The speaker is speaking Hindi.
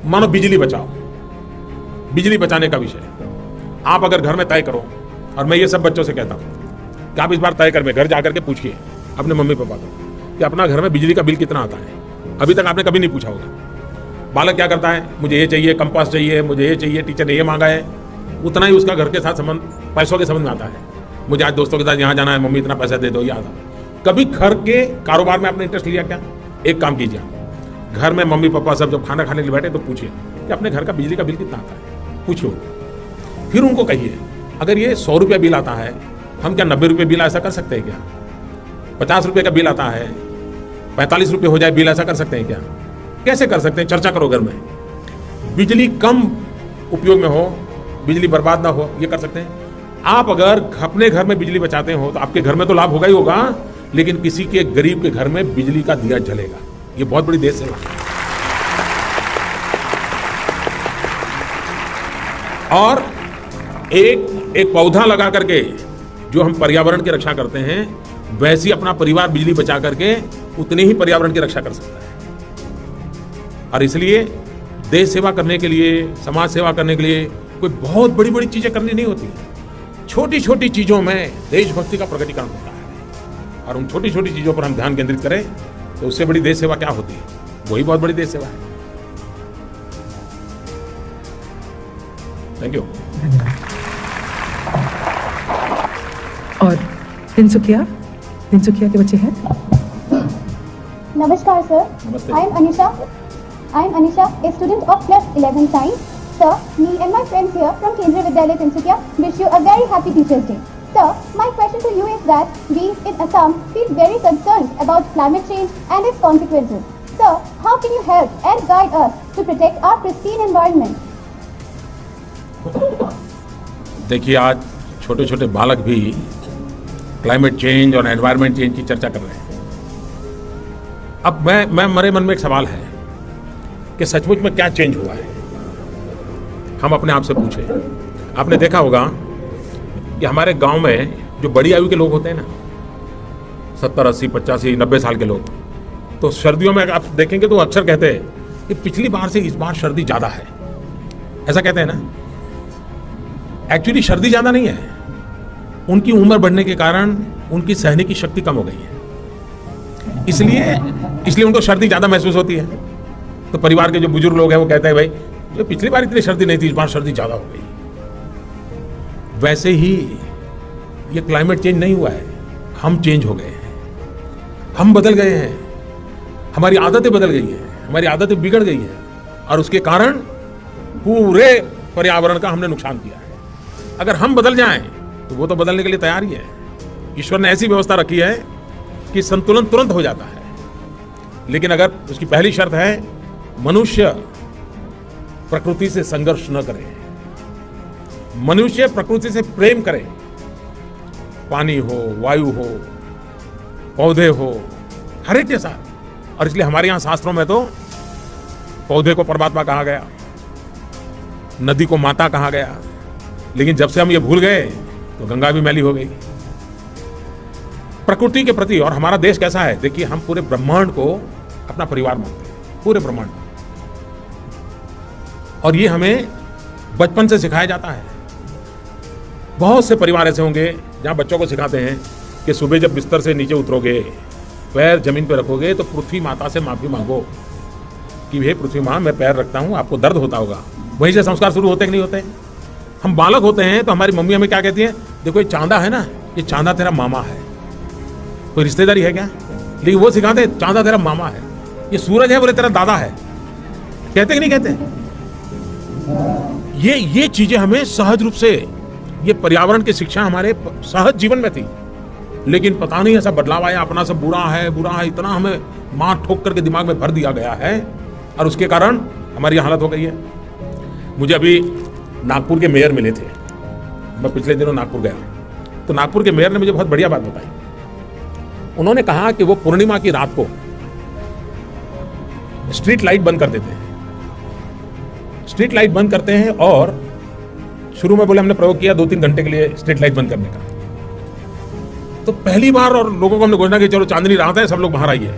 मानो बिजली बचाओ, बिजली बचाने का विषय आप अगर घर में तय करो, और मैं ये सब बच्चों से कहता हूँ कि आप इस बार तय कर, घर जाकर के पूछिए अपने मम्मी पापा को कि अपना घर में बिजली का बिल कितना आता है। अभी तक आपने कभी नहीं पूछा होगा। बालक क्या करता है, मुझे ये चाहिए, कंपास चाहिए, मुझे ये चाहिए, टीचर ने ये मांगा है, उतना ही उसका घर के साथ संबंध, पैसों के संबंध में आता है। मुझे आज दोस्तों के साथ यहाँ जाना है, मम्मी इतना पैसा दे दो, ये आता है। कभी घर के कारोबार में आपने इंटरेस्ट लिया क्या? एक काम कीजिए, घर में मम्मी पापा सब जब खाना खाने के लिए बैठे तो पूछिए कि अपने घर का बिजली का बिल कितना आता है, पूछिए। फिर उनको कहिए अगर ये 100 रुपये बिल आता है, हम क्या 90 रुपये बिल ऐसा कर सकते हैं क्या? 50 रुपये का बिल आता है, 45 रुपये हो जाए बिल, ऐसा कर सकते हैं क्या? कैसे कर सकते हैं? चर्चा करो घर में। बिजली कम उपयोग में हो, बिजली बर्बाद ना हो, ये कर सकते हैं। आप अगर अपने घर में बिजली बचाते हो तो आपके घर में तो लाभ होगा ही होगा, लेकिन किसी के गरीब के घर में बिजली का दिया जलेगा। ये बहुत बड़ी देश सेवा है। और एक पौधा लगा करके जो हम पर्यावरण की रक्षा करते हैं, वैसी अपना परिवार बिजली बचा करके उतने ही पर्यावरण की रक्षा कर सकता है। और इसलिए देश सेवा करने के लिए, समाज सेवा करने के लिए कोई बहुत बड़ी बड़ी चीजें करनी नहीं होती। छोटी छोटी चीजों में देशभक्ति का प्रकटीकरण होता है, और उन छोटी छोटी चीजों पर हम ध्यान केंद्रित करें तो उससे बड़ी देश सेवा क्या होती है? वही बहुत बड़ी देश सेवा है। Thank you. और तिनसुकिया के बच्चे हैं। नमस्कार सर, नमस्ते। I am Anisha, a student of class 11 science. Sir, me and my friends here from Kendriya Vidyalaya Tinsukia wish you a very happy Teachers' Day. Sir, my question to you is that we in Assam feel very concerned about climate change and its consequences. Sir, how can you help and guide us to protect our pristine environment? देखिए, आज छोटे छोटे बालक भी क्लाइमेट चेंज और एनवायरनमेंट चेंज की चर्चा कर रहे हैं। अब मेरे मन में एक सवाल है कि सचमुच में क्या चेंज हुआ है। हम अपने आप से पूछें। आपने देखा होगा कि हमारे गांव में जो बड़ी आयु के लोग होते हैं ना, 70, 80, 85, 90 साल के लोग, तो सर्दियों में आप देखेंगे तो अक्सर कहते हैं कि पिछली बार से इस बार सर्दी ज़्यादा है, ऐसा कहते हैं ना। एक्चुअली सर्दी ज़्यादा नहीं है, उनकी उम्र बढ़ने के कारण उनकी सहने की शक्ति कम हो गई है, इसलिए उनको सर्दी ज़्यादा महसूस होती है। तो परिवार के जो बुजुर्ग लोग हैं वो कहते हैं भाई ये पिछली बार इतनी सर्दी नहीं थी, इस बार सर्दी ज़्यादा हो गई। वैसे ही ये क्लाइमेट चेंज नहीं हुआ है, हम चेंज हो गए हैं, हम बदल गए हैं, हमारी आदतें बदल गई हैं, हमारी आदतें बिगड़ गई हैं, और उसके कारण पूरे पर्यावरण का हमने नुकसान किया है। अगर हम बदल जाएं तो वो तो बदलने के लिए तैयार ही है। ईश्वर ने ऐसी व्यवस्था रखी है कि संतुलन तुरंत हो जाता है, लेकिन अगर उसकी पहली शर्त है मनुष्य प्रकृति से संघर्ष न करे, मनुष्य प्रकृति से प्रेम करे। पानी हो, वायु हो, पौधे हो, हर एक के साथ। और इसलिए हमारे यहां शास्त्रों में तो पौधे को परमात्मा कहा गया, नदी को माता कहा गया, लेकिन जब से हम ये भूल गए तो गंगा भी मैली हो गई। प्रकृति के प्रति, और हमारा देश कैसा है, देखिए हम पूरे ब्रह्मांड को अपना परिवार मानते हैं, पूरे ब्रह्मांड। और ये हमें बचपन से सिखाया जाता है। बहुत से परिवार ऐसे होंगे जहां बच्चों को सिखाते हैं कि सुबह जब बिस्तर से नीचे उतरोगे, पैर जमीन पर रखोगे तो पृथ्वी माता से माफी मांगो कि हे पृथ्वी माँ, मैं पैर रखता हूं, आपको दर्द होता होगा। वहीं से संस्कार शुरू होते कि नहीं होते? हम बालक होते हैं तो हमारी मम्मी हमें क्या कहती है, देखो ये चांदा है ना, ये चांदा तेरा मामा है। कोई रिश्तेदारी है क्या? लेकिन वो सिखाते हैं चांदा तेरा मामा है। ये सूरज है, बोले तेरा दादा है। कहते कि नहीं कहते? ये चीजें हमें सहज रूप से, ये पर्यावरण की शिक्षा हमारे सहज जीवन में थी, लेकिन पता नहीं ऐसा बदलाव आया, अपना सब बुरा है, इतना हमें मार ठोक करके दिमाग में भर दिया गया है, और उसके कारण हमारी हालत हो गई है। मुझे अभी नागपुर के मेयर मिले थे, मैं पिछले दिनों नागपुर गया, तो नागपुर के मेयर ने मुझे बहुत बढ़िया बात बताई। उन्होंने कहा कि वो पूर्णिमा की रात को स्ट्रीट लाइट बंद कर देते हैं, स्ट्रीट लाइट बंद करते हैं, और शुरू में बोले हमने प्रयोग किया 2-3 घंटे के लिए स्ट्रीट लाइट बंद करने का। तो पहली बार और लोगों को हमने घोषणा की चलो चांदनी रात है, सब लोग बाहर आइए।